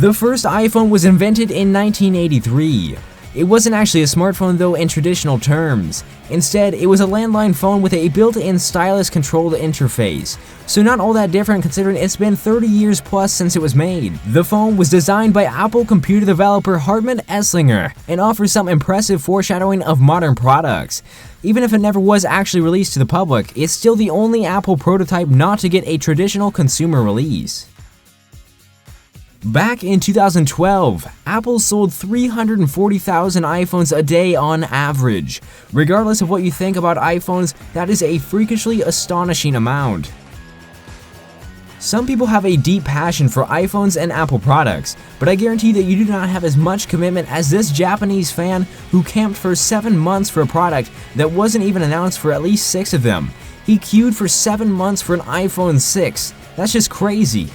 The first iPhone was invented in 1983. It wasn't actually a smartphone though in traditional terms. Instead, it was a landline phone with a built-in stylus-controlled interface, so not all that different considering it's been 30 years plus since it was made. The phone was designed by Apple computer developer Hartmut Esslinger and offers some impressive foreshadowing of modern products. Even if it never was actually released to the public, it's still the only Apple prototype not to get a traditional consumer release. Back in 2012, Apple sold 340,000 iPhones a day on average. Regardless of what you think about iPhones, that is a freakishly astonishing amount. Some people have a deep passion for iPhones and Apple products, but I guarantee that you do not have as much commitment as this Japanese fan who camped for 7 months for a product that wasn't even announced for at least 6 of them. He queued for 7 months for an iPhone 6. That's just crazy.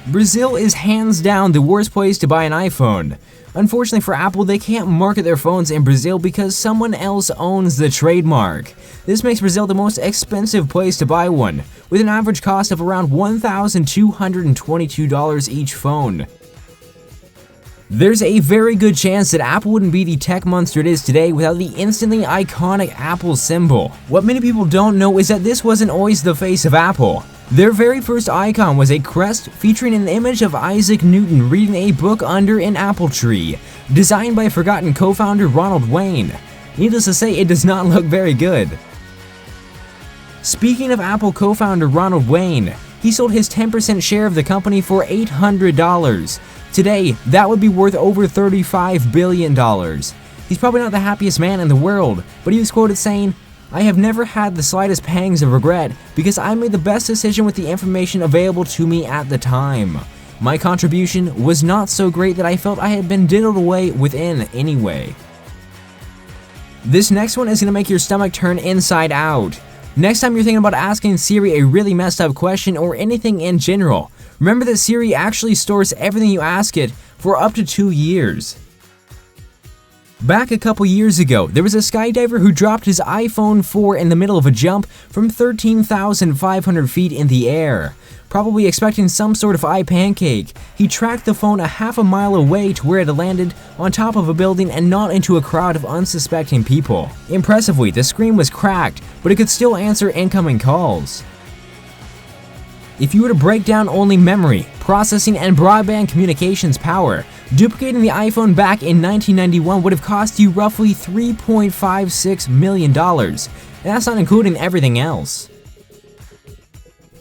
Brazil is hands down the worst place to buy an iPhone. Unfortunately for Apple, they can't market their phones in Brazil because someone else owns the trademark. This makes Brazil the most expensive place to buy one, with an average cost of around $1,222 each phone. There's a very good chance that Apple wouldn't be the tech monster it is today without the instantly iconic Apple symbol. What many people don't know is that this wasn't always the face of Apple. Their very first icon was a crest featuring an image of Isaac Newton reading a book under an apple tree, designed by forgotten co-founder Ronald Wayne. Needless to say, it does not look very good. Speaking of Apple co-founder Ronald Wayne, he sold his 10% share of the company for $800. Today, that would be worth over $35 billion. He's probably not the happiest man in the world, but he was quoted saying, "I have never had the slightest pangs of regret because I made the best decision with the information available to me at the time. My contribution was not so great that I felt I had been diddled away within anyway." This next one is going to make your stomach turn inside out. Next time you're thinking about asking Siri a really messed up question or anything in general, remember that Siri actually stores everything you ask it for up to 2 years. Back a couple years ago, there was a skydiver who dropped his iPhone 4 in the middle of a jump from 13,500 feet in the air. Probably expecting some sort of eye pancake, he tracked the phone a half a mile away to where it had landed on top of a building and not into a crowd of unsuspecting people. Impressively, the screen was cracked, but it could still answer incoming calls. If you were to break down only memory, processing, and broadband communications power, duplicating the iPhone back in 1991 would have cost you roughly $3.56 million, and that's not including everything else.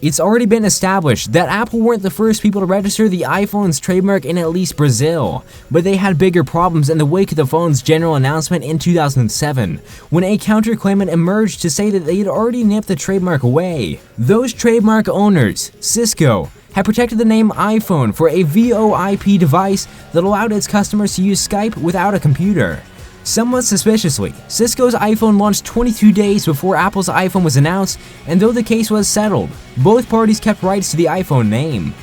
It's already been established that Apple weren't the first people to register the iPhone's trademark in at least Brazil, but they had bigger problems in the wake of the phone's general announcement in 2007, when a counterclaimant emerged to say that they had already nipped the trademark away. Those trademark owners, Cisco, had protected the name iPhone for a VoIP device that allowed its customers to use Skype without a computer. Somewhat suspiciously, Cisco's iPhone launched 22 days before Apple's iPhone was announced, and though the case was settled, both parties kept rights to the iPhone name.